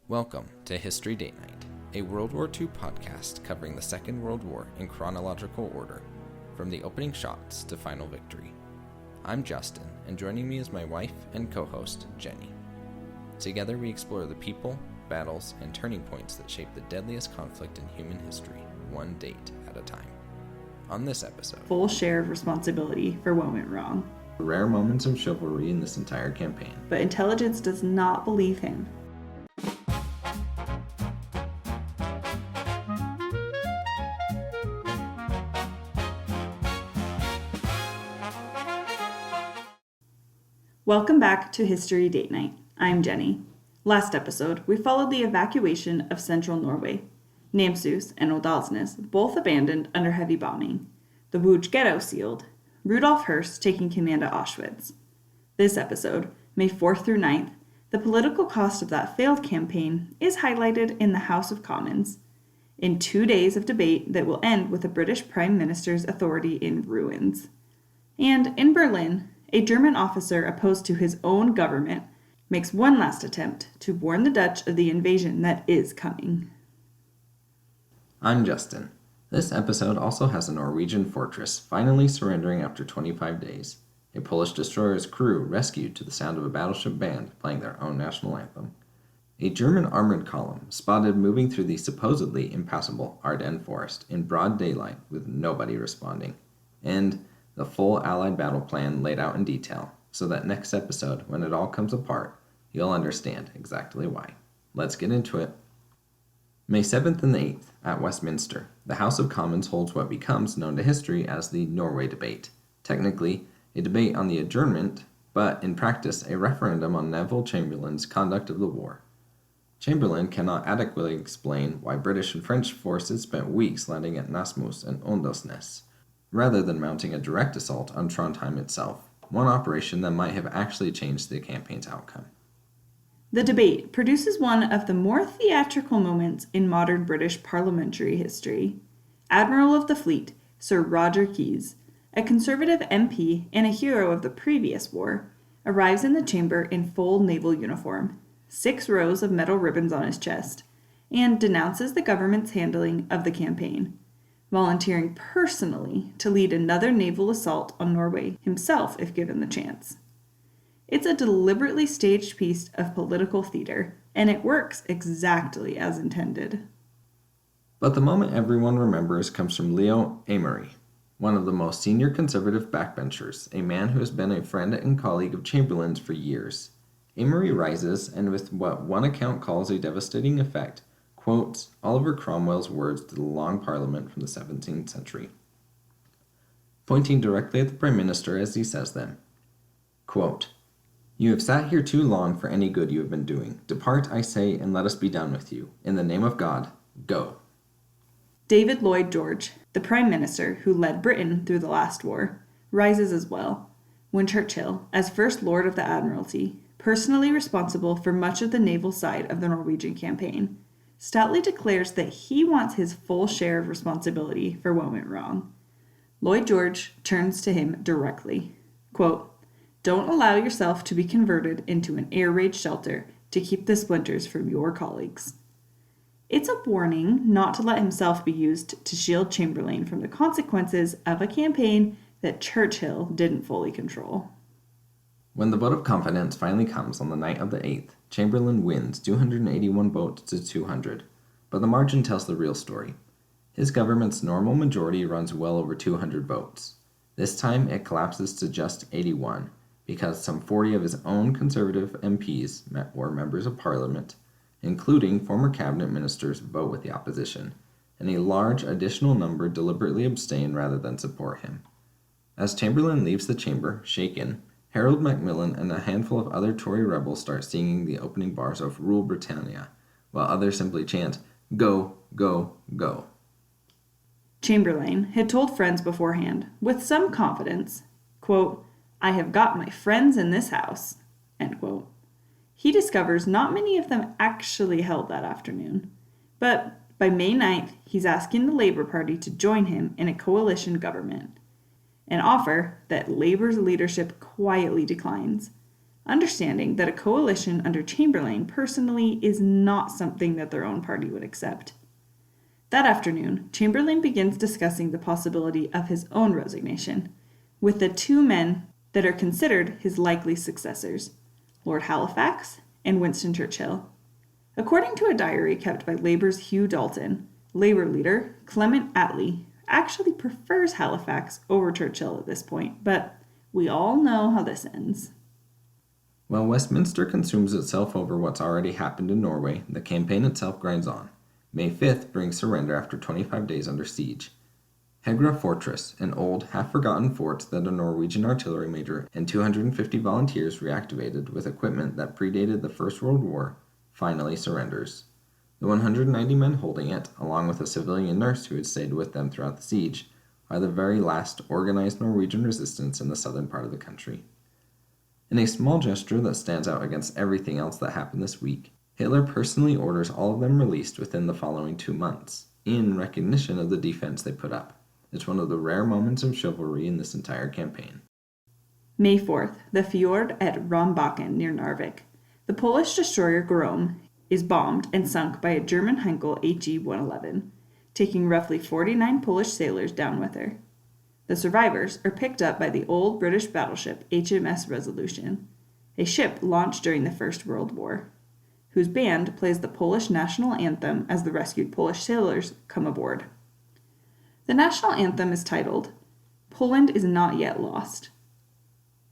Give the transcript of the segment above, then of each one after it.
Welcome to History Date Night, a World War II podcast covering the Second World War in chronological order, from the opening shots to final victory. I'm Justin, and joining me is my wife and co-host, Jennie. Together we explore the people, battles, and turning points that shape the deadliest conflict in human history, one date at a time. On this episode, full share of responsibility for what went wrong. Rare moments of chivalry in this entire campaign. But intelligence does not believe him. Welcome back to History Date Night. I'm Jennie. Last episode, we followed the evacuation of central Norway. Namsos and Ardennes both abandoned under heavy bombing. The Wuj ghetto sealed. Rudolf Höss taking command at Auschwitz. This episode, May 4th through 9th, the political cost of that failed campaign is highlighted in the House of Commons. In 2 days of debate that will end with the British Prime Minister's authority in ruins. And in Berlin, a German officer opposed to his own government makes one last attempt to warn the Dutch of the invasion that is coming. I'm Justin. This episode also has a Norwegian fortress finally surrendering after 25 days, a Polish destroyer's crew rescued to the sound of a battleship band playing their own national anthem, a German armored column spotted moving through the supposedly impassable Ardennes forest in broad daylight with nobody responding, and the full Allied battle plan laid out in detail, so that next episode, when it all comes apart, you'll understand exactly why. Let's get into it. May 7th and 8th, at Westminster, the House of Commons holds what becomes known to history as the Norway debate. Technically, a debate on the adjournment, but in practice, a referendum on Neville Chamberlain's conduct of the war. Chamberlain cannot adequately explain why British and French forces spent weeks landing at Namsos and Ardennes, rather than mounting a direct assault on Trondheim itself, one operation that might have actually changed the campaign's outcome. The debate produces one of the more theatrical moments in modern British parliamentary history. Admiral of the Fleet, Sir Roger Keyes, a Conservative MP and a hero of the previous war, arrives in the chamber in full naval uniform, 6 rows of metal ribbons on his chest, and denounces the government's handling of the campaign, volunteering personally to lead another naval assault on Norway himself if given the chance. It's a deliberately staged piece of political theater, and it works exactly as intended. But the moment everyone remembers comes from Leo Amery, one of the most senior conservative backbenchers, a man who has been a friend and colleague of Chamberlain's for years. Amery rises, and with what one account calls a devastating effect, quotes Oliver Cromwell's words to the Long Parliament from the 17th century, pointing directly at the Prime Minister as he says them. Quote, "You have sat here too long for any good you have been doing. Depart, I say, and let us be done with you. In the name of God, go." David Lloyd George, the Prime Minister who led Britain through the last war, rises as well, when Churchill, as First Lord of the Admiralty, personally responsible for much of the naval side of the Norwegian campaign, stoutly declares that he wants his full share of responsibility for what went wrong. Lloyd George turns to him directly. Quote, "Don't allow yourself to be converted into an air raid shelter to keep the splinters from your colleagues." It's a warning not to let himself be used to shield Chamberlain from the consequences of a campaign that Churchill didn't fully control. When the vote of confidence finally comes on the night of the 8th, Chamberlain wins 281 votes to 200, but the margin tells the real story. His government's normal majority runs well over 200 votes. This time it collapses to just 81, because some 40 of his own Conservative MPs or members of Parliament, including former cabinet ministers, vote with the opposition, and a large additional number deliberately abstain rather than support him. As Chamberlain leaves the chamber, shaken, Harold Macmillan and a handful of other Tory rebels start singing the opening bars of Rule Britannia, while others simply chant, "Go, go, go." Chamberlain had told friends beforehand, with some confidence, quote, "I have got my friends in this house," end quote. He discovers not many of them actually held that afternoon, but by May 9th, he's asking the Labour Party to join him in a coalition government, an offer that Labour's leadership quietly declines. understanding that a coalition under Chamberlain personally is not something that their own party would accept. That afternoon, Chamberlain begins discussing the possibility of his own resignation with the two men that are considered his likely successors, Lord Halifax and Winston Churchill. According to a diary kept by Labour's Hugh Dalton, Labour leader Clement Attlee actually prefers Halifax over Churchill at this point, but we all know how this ends. While Westminster consumes itself over what's already happened in Norway, the campaign itself grinds on. May 5th brings surrender after 25 days under siege. Hegra Fortress, an old, half-forgotten fort that a Norwegian artillery major and 250 volunteers reactivated with equipment that predated the First World War, finally surrenders. The 190 men holding it, along with a civilian nurse who had stayed with them throughout the siege, are the very last organized Norwegian resistance in the southern part of the country. In a small gesture that stands out against everything else that happened this week, Hitler personally orders all of them released within the following 2 months, in recognition of the defense they put up. It's one of the rare moments of chivalry in this entire campaign. May 4th, the fjord at Rombaken near Narvik. The Polish destroyer Grom is bombed and sunk by a German Heinkel HE-111, taking roughly 49 Polish sailors down with her. The survivors are picked up by the old British battleship HMS Resolution, a ship launched during the First World War, whose band plays the Polish national anthem as the rescued Polish sailors come aboard. The national anthem is titled, "Poland is Not Yet Lost."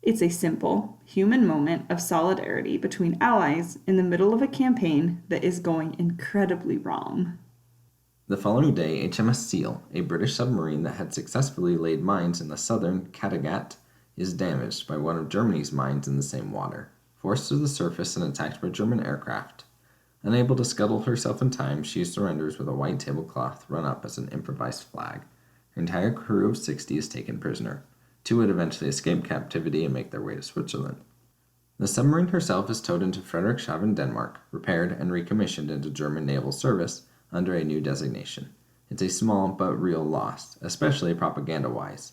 It's a simple, human moment of solidarity between allies in the middle of a campaign that is going incredibly wrong. The following day, HMS Seal, a British submarine that had successfully laid mines in the southern Kattegat, is damaged by one of Germany's mines in the same water, forced to the surface and attacked by German aircraft. Unable to scuttle herself in time, she surrenders with a white tablecloth run up as an improvised flag. Her entire crew of 60 is taken prisoner. 2 would eventually escape captivity and make their way to Switzerland. The submarine herself is towed into Frederikshavn, Denmark, repaired and recommissioned into German naval service under a new designation. It's a small but real loss, especially propaganda-wise.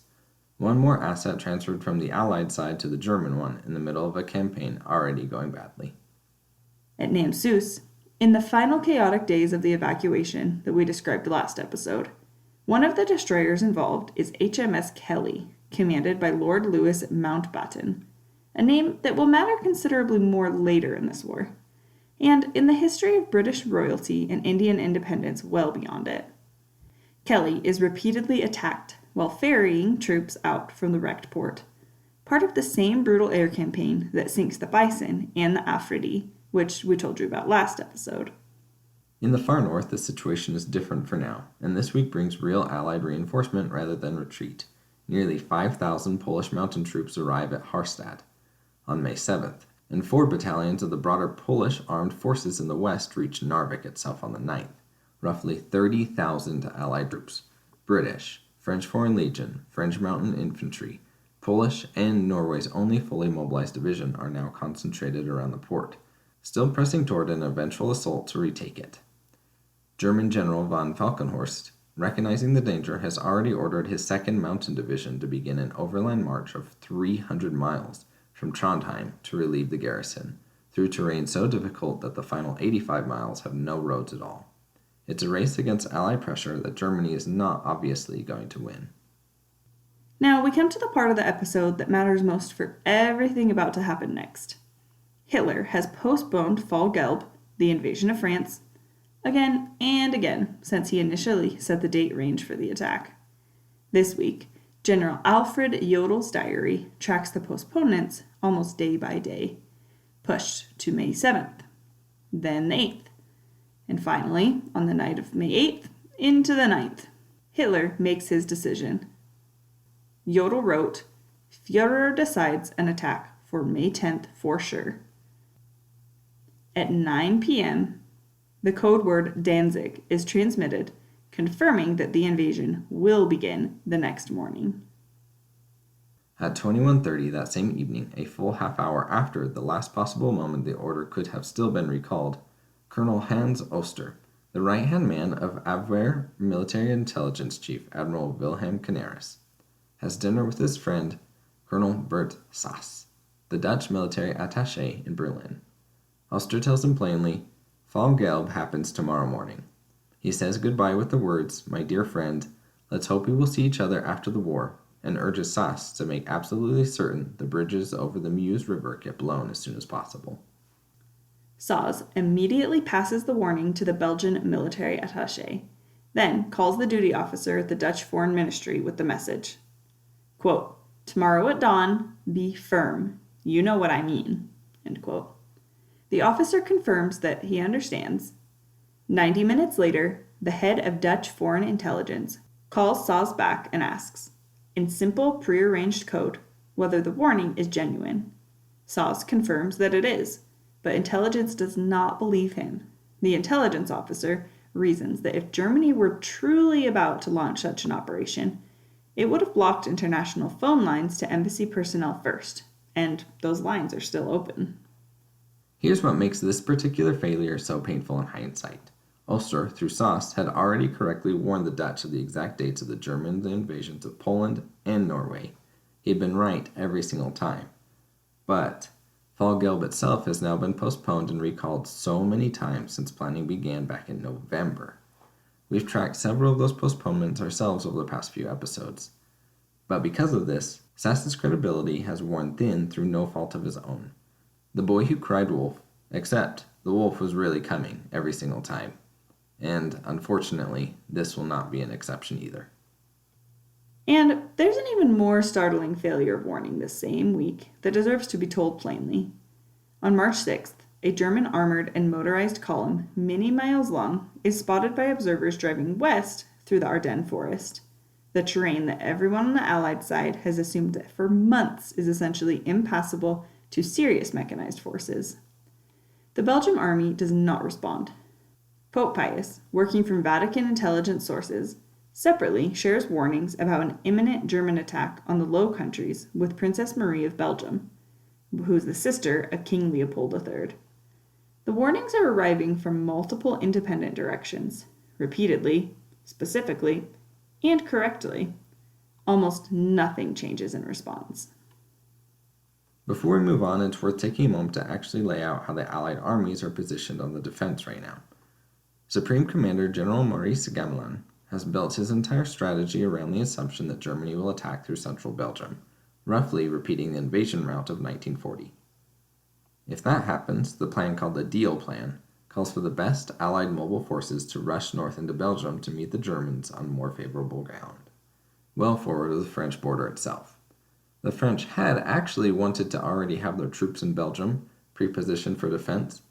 One more asset transferred from the Allied side to the German one in the middle of a campaign already going badly. At Namsos, in the final chaotic days of the evacuation that we described last episode, one of the destroyers involved is HMS Kelly, commanded by Lord Louis Mountbatten, a name that will matter considerably more later in this war, and in the history of British royalty and Indian independence well beyond it. Kelly is repeatedly attacked while ferrying troops out from the wrecked port, part of the same brutal air campaign that sinks the Bison and the Afridi, which we told you about last episode. In the far north, the situation is different for now, and this week brings real Allied reinforcement rather than retreat. Nearly 5,000 Polish mountain troops arrive at Harstad on May 7th, and 4 battalions of the broader Polish armed forces in the west reach Narvik itself on the 9th. Roughly 30,000 Allied troops, British, French Foreign Legion, French Mountain Infantry, Polish, and Norway's only fully mobilized division are now concentrated around the port, still pressing toward an eventual assault to retake it. German General von Falkenhorst, recognizing the danger, has already ordered his 2nd Mountain Division to begin an overland march of 300 miles from Trondheim to relieve the garrison, through terrain so difficult that the final 85 miles have no roads at all. It's a race against Allied pressure that Germany is not obviously going to win. Now we come to the part of the episode that matters most for everything about to happen next. Hitler has postponed Fall Gelb, the invasion of France, again and again since he initially set the date range for the attack. This week, General Alfred Jodel's diary tracks the postponements almost day by day, pushed to May 7th, then the 8th, and finally, on the night of May 8th, into the 9th. Hitler makes his decision. Jodl wrote, "Führer decides an attack for May 10th for sure." At 9 p.m., the code word Danzig is transmitted, confirming that the invasion will begin the next morning. At 21:30 that same evening, a full half hour after the last possible moment the order could have still been recalled, Colonel Hans Oster, the right-hand man of Abwehr Military Intelligence Chief Admiral Wilhelm Canaris, has dinner with his friend Colonel Bert Sass, the Dutch military attaché in Berlin. Ulster tells him plainly, Fall Gelb happens tomorrow morning. He says goodbye with the words, my dear friend, let's hope we will see each other after the war, and urges Sass to make absolutely certain the bridges over the Meuse River get blown as soon as possible. Sass immediately passes the warning to the Belgian military attaché, then calls the duty officer at the Dutch Foreign Ministry with the message. Quote, tomorrow at dawn, be firm. You know what I mean. End quote. The officer confirms that he understands. 90 minutes later, the head of Dutch Foreign Intelligence calls Sass back and asks, in simple prearranged code, whether the warning is genuine. Sass confirms that it is, but intelligence does not believe him. The intelligence officer reasons that if Germany were truly about to launch such an operation, it would have blocked international phone lines to embassy personnel first, and those lines are still open. Here's what makes this particular failure so painful in hindsight. Ulster, through Sass, had already correctly warned the Dutch of the exact dates of the German invasions of Poland and Norway. He had been right every single time. But Fall Gelb itself has now been postponed and recalled so many times since planning began back in November. We've tracked several of those postponements ourselves over the past few episodes. But because of this, Sass's credibility has worn thin through no fault of his own. The boy who cried wolf, except the wolf was really coming every single time. And unfortunately, this will not be an exception either. And there's an even more startling failure of warning this same week that deserves to be told plainly. On March 6th, a German armored and motorized column, many miles long, is spotted by observers driving west through the Ardennes forest, the terrain that everyone on the Allied side has assumed that for months is essentially impassable to serious mechanized forces. The Belgian army does not respond. Pope Pius, working from Vatican intelligence sources, separately shares warnings about an imminent German attack on the Low Countries with Princess Marie of Belgium, who is the sister of King Leopold III. The warnings are arriving from multiple independent directions, repeatedly, specifically, and correctly. Almost nothing changes in response. Before we move on, it's worth taking a moment to actually lay out how the Allied armies are positioned on the defense right now. Supreme Commander General Maurice Gamelin has built his entire strategy around the assumption that Germany will attack through central Belgium, roughly repeating the invasion route of 1940. If that happens, the plan called the Deal Plan calls for the best Allied mobile forces to rush north into Belgium to meet the Germans on more favorable ground, well forward of the French border itself. The French had actually wanted to already have their troops in Belgium, pre-positioned for defense,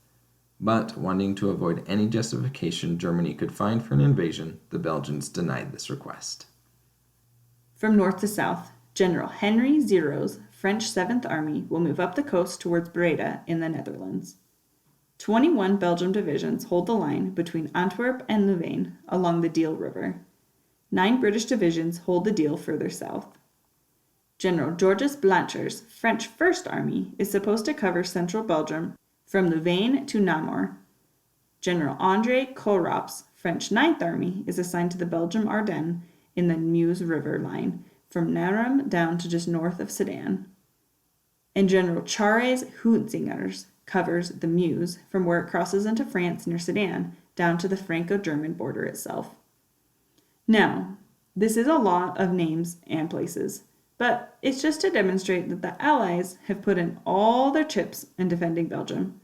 but wanting to avoid any justification Germany could find for an invasion, the Belgians denied this request. From north to south, General Henry Zero's French 7th Army will move up the coast towards Breda in the Netherlands. 21 Belgian divisions hold the line between Antwerp and Louvain along the Deal River. 9 British divisions hold the Deal further south. General Georges Blancher's French 1st Army is supposed to cover central Belgium from Louvain to Namur. General André Kohlrapp's French 9th Army is assigned to the Belgian Ardennes in the Meuse River line from Narum down to just north of Sedan. And General Charles Huntzinger's covers the Meuse from where it crosses into France near Sedan down to the Franco-German border itself. Now, this is a lot of names and places, but it's just to demonstrate that the Allies have put in all their chips in defending Belgium,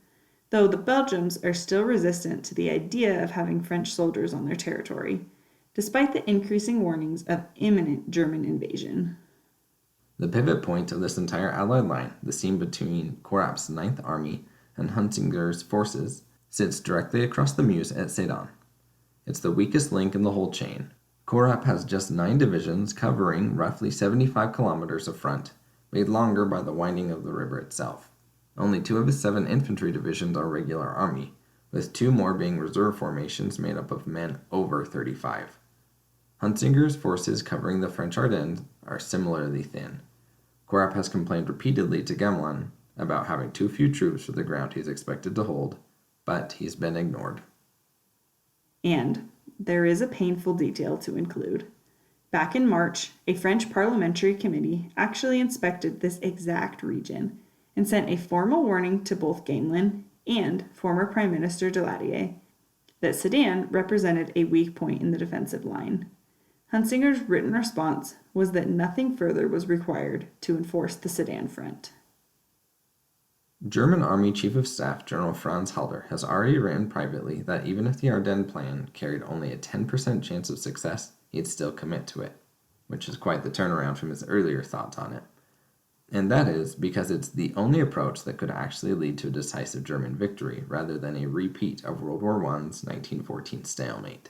though the Belgians are still resistant to the idea of having French soldiers on their territory, despite the increasing warnings of imminent German invasion. The pivot point of this entire Allied line, the seam between Kohlrapp's 9th Army and Huntzinger's forces, sits directly across the Meuse at Sedan. It's the weakest link in the whole chain. Kohlrapp has just 9 divisions covering roughly 75 kilometers of front, made longer by the winding of the river itself. Only 2 of his 7 infantry divisions are regular army, with 2 more being reserve formations made up of men over 35. Huntzinger's forces covering the French Ardennes are similarly thin. Kohlrapp has complained repeatedly to Gamelin about having too few troops for the ground he's expected to hold, but he's been ignored. And there is a painful detail to include. Back in March, a French parliamentary committee actually inspected this exact region and sent a formal warning to both Gamelin and former Prime Minister Daladier that Sedan represented a weak point in the defensive line. Hunsinger's written response was that nothing further was required to enforce the Sedan front. German Army Chief of Staff General Franz Halder has already written privately that even if the Ardennes plan carried only a 10% chance of success, he'd still commit to it, which is quite the turnaround from his earlier thoughts on it. And that is because it's the only approach that could actually lead to a decisive German victory rather than a repeat of World War I's 1914 stalemate.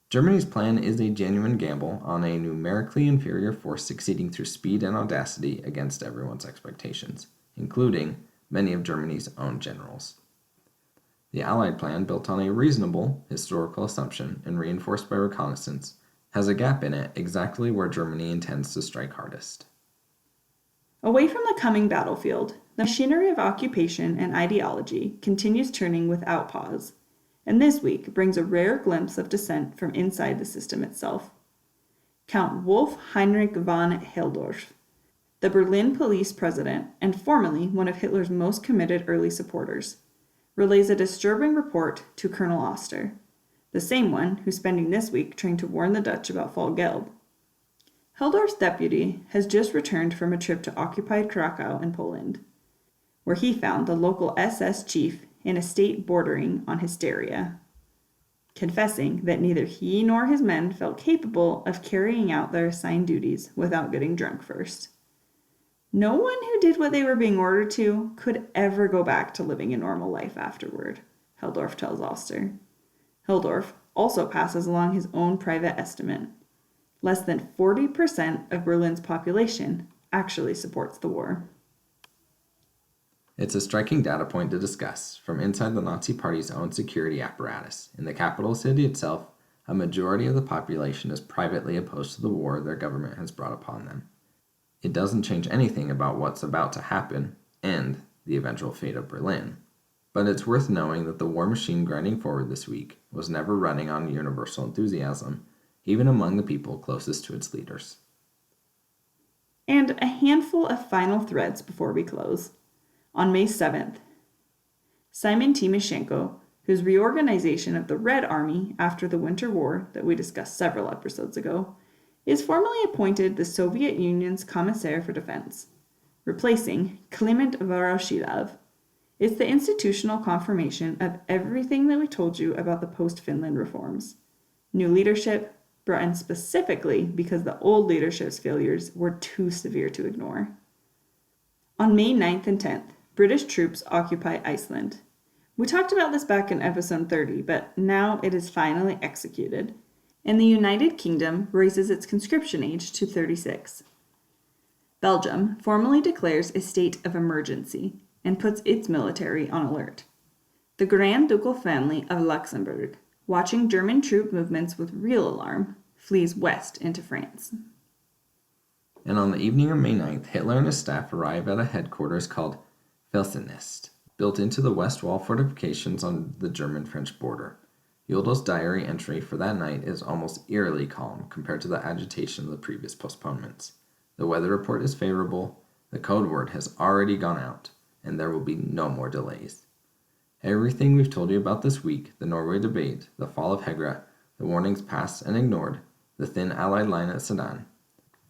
Germany's plan is a genuine gamble on a numerically inferior force succeeding through speed and audacity against everyone's expectations, including many of Germany's own generals. The Allied plan, built on a reasonable historical assumption and reinforced by reconnaissance, has a gap in it exactly where Germany intends to strike hardest. Away from the coming battlefield, the machinery of occupation and ideology continues turning without pause, and this week brings a rare glimpse of dissent from inside the system itself. Count Wolf Heinrich von Helldorf, the Berlin police president and formerly one of Hitler's most committed early supporters, relays a disturbing report to Colonel Oster, the same one who's spending this week trying to warn the Dutch about Fall Gelb. Helldorf's deputy has just returned from a trip to occupied Krakow in Poland, where he found the local SS chief in a state bordering on hysteria, confessing that neither he nor his men felt capable of carrying out their assigned duties without getting drunk first. No one who did what they were being ordered to could ever go back to living a normal life afterward, Helldorf tells Oster. Helldorf also passes along his own private estimate. Less than 40% of Berlin's population actually supports the war. It's a striking data point to discuss from inside the Nazi Party's own security apparatus. In the capital city itself, a majority of the population is privately opposed to the war their government has brought upon them. It doesn't change anything about what's about to happen and the eventual fate of Berlin. But it's worth knowing that the war machine grinding forward this week was never running on universal enthusiasm, even among the people closest to its leaders. And a handful of final threads before we close. On May 7th, Simon Timoshenko, whose reorganization of the Red Army after the Winter War that we discussed several episodes ago, is formally appointed the Soviet Union's Commissaire for Defense, replacing Kliment Voroshilov. It's the institutional confirmation of everything that we told you about the post-Finland reforms. New leadership, brought in specifically because the old leadership's failures were too severe to ignore. On May 9th and 10th, British troops occupy Iceland. We talked about this back in episode 30, but now it is finally executed, and the United Kingdom raises its conscription age to 36. Belgium formally declares a state of emergency and puts its military on alert. The Grand Ducal family of Luxembourg, watching German troop movements with real alarm, flees west into France. And on the evening of May 9th, Hitler and his staff arrive at a headquarters called Felsenist, built into the west wall fortifications on the German-French border. Yodel's diary entry for that night is almost eerily calm compared to the agitation of the previous postponements. The weather report is favorable, the code word has already gone out, and there will be no more delays. Everything we've told you about this week, the Norway debate, the fall of Hegra, the warnings passed and ignored, the thin Allied line at Sedan,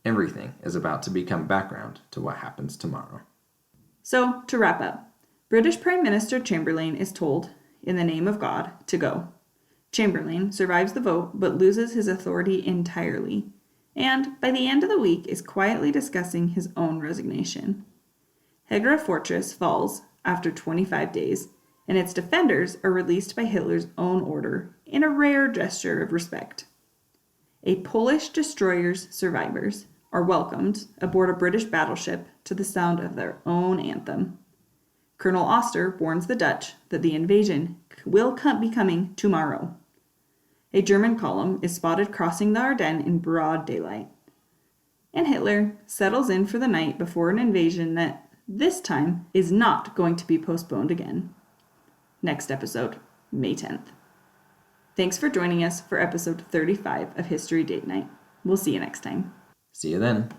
everything is about to become background to what happens tomorrow. So, to wrap up, British Prime Minister Chamberlain is told, in the name of God, to go. Chamberlain survives the vote but loses his authority entirely, and by the end of the week is quietly discussing his own resignation. Hegra Fortress falls after 25 days, and its defenders are released by Hitler's own order in a rare gesture of respect. A Polish destroyer's survivors are welcomed aboard a British battleship to the sound of their own anthem. Colonel Oster warns the Dutch that the invasion will be coming tomorrow. A German column is spotted crossing the Ardennes in broad daylight. And Hitler settles in for the night before an invasion that, this time, is not going to be postponed again. Next episode, May 10th. Thanks for joining us for episode 35 of History Date Night. We'll see you next time. See you then.